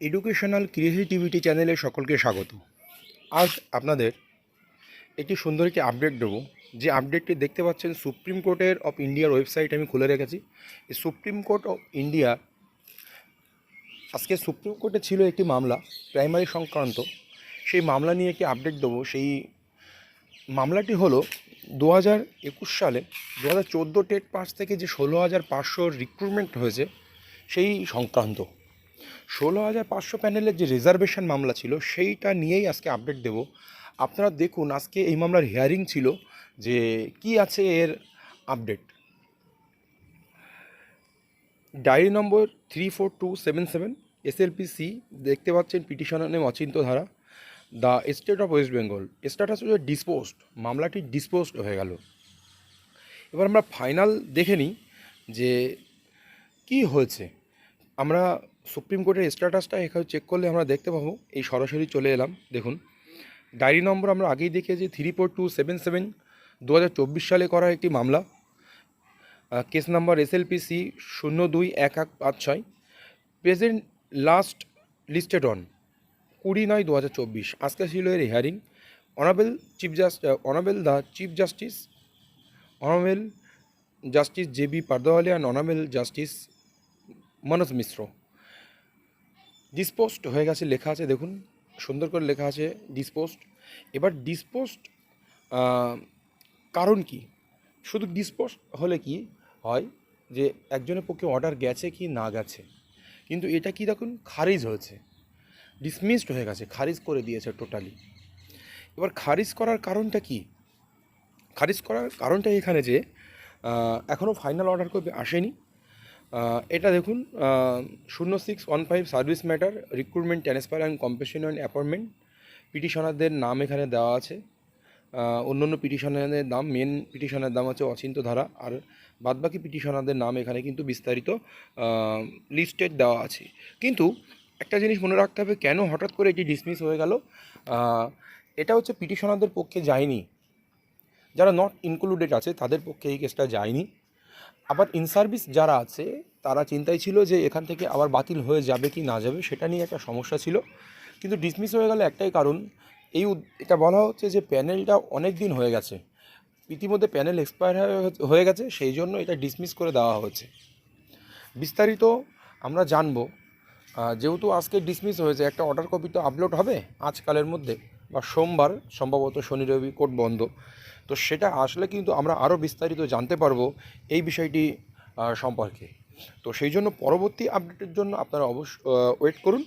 Educational creativity চ্যানেলে সকলকে স্বাগত। আজ আপনাদের একটি সুন্দর একটি আপডেট দেবো। যে আপডেটটি দেখতে পাচ্ছেন সুপ্রিম কোর্টের অফ ইন্ডিয়ার ওয়েবসাইট আমি খুলে রেখেছি। এই সুপ্রিম কোর্ট অফ ইন্ডিয়া আজকে সুপ্রিম কোর্টে ছিল একটি মামলা প্রাইমারি সংক্রান্ত। সেই মামলা নিয়ে একটি আপডেট দেবো। সেই মামলাটি হলো 2021 সালে 2014 টেট পাস থেকে যে 16,500 রিক্রুটমেন্ট হয়েছে সেই সংক্রান্ত। 16,500 প্যানেলের যে রিজার্ভেশন মামলা ছিল সেইটা নিয়েই আজকে আপডেট দেব। আপনারা দেখুন, আজকে এই মামলার হিয়ারিং ছিল, যে কি আছে এর আপডেট। ডায়েরি নম্বর 34277 SLPC, দেখতে পাচ্ছেন পিটিশনার নেম অচিন্ত ধারা, the state of West Bengal. Status হচ্ছে ডিসপোজড, মামলাটি ডিসপোজড হয়ে গেল। এবার আমরা ফাইনাল দেখে নিই যে কি হয়েছে। আমরা সুপ্রিম কোর্টের স্ট্যাটাসটা এখানে চেক করলে আমরা দেখতে পাবো। এই সরাসরি চলে এলাম, দেখুন ডায়েরি নম্বর আমরা আগেই দেখেছি 34277 2024 সালে করা একটি মামলা। Case number SLPC 021156। Present last listed on 20/9/2024। আজকে ছিল এর hearing. Honourable chief justice JB Pardiwala and honourable justice Manoj Mishra. Disposed হয়ে গেছে লেখা আছে, দেখুন সুন্দর করে লেখা আছে ডিসপোজড। এবার ডিসপোজড কারণ কি? শুধু ডিসপোজড হলে কি হয় যে একজনের পক্ষে অর্ডার গেছে কি না গেছে, কিন্তু এটা কি দেখুন খারিজ হয়েছে, ডিসমিসড হয়ে গেছে, খারিজ করে দিয়েছে টোটালি। এবার খারিজ করার কারণটা কি? খারিজ করার কারণটা এখানে যে এখনও ফাইনাল অর্ডার কপি আসেনি। এটা দেখুন 0615 service matter recruitment transfer and compassion and appointment. পিটিশনারদের নাম এখানে দেওয়া আছে। অন্য অন্য পিটিশনারদের নাম, মেন পিটিশনের নাম হচ্ছে অচিন্ত ধারা, আর বাদবাকি পিটিশনারদের নাম এখানে কিন্তু বিস্তারিত লিস্টেড দেওয়া আছে। কিন্তু একটা জিনিস মনে রাখতে হবে, কেন হঠাৎ করে এটি ডিসমিস হয়ে গেল। এটা হচ্ছে পিটিশনারদের পক্ষে যায়নি, যারা নট ইনক্লুডেড আছে তাদের পক্ষে এই কেসটা যায়নি। আবার ইন সার্ভিস যারা আছে তারা চিন্তায় ছিল যে এখান থেকে আবার বাতিল হয়ে যাবে কি না যাবে, সেটা নিয়ে একটা সমস্যা ছিল। কিন্তু ডিসমিস হয়ে গেলে একটাই কারণ, এটা বলা হচ্ছে যে প্যানেলটা অনেক দিন হয়ে গেছে, ইতিমধ্যে প্যানেল এক্সপায়ার হয়ে গেছে, সেই জন্য এটা ডিসমিস করে দেওয়া হয়েছে। বিস্তারিত আমরা জানবো। যেহেতু আজকে ডিসমিস হয়েছে, একটা অর্ডার কপি তো আপলোড হবে আজকালের মধ্যে, বা সোমবার, সম্ভবত শনি রবি কোর্ট বন্ধ, তো সেটা আসলে কিন্তু আমরা আরও বিস্তারিত জানতে পারবো এই বিষয়টি সম্পর্কে। তো সেই জন্য পরবর্তী আপডেটের জন্য আপনারা অবশ্যই ওয়েট করুন।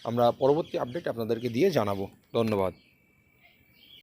আমরা পরবর্তী আপডেট আপনাদেরকে দিয়ে জানাবো। ধন্যবাদ।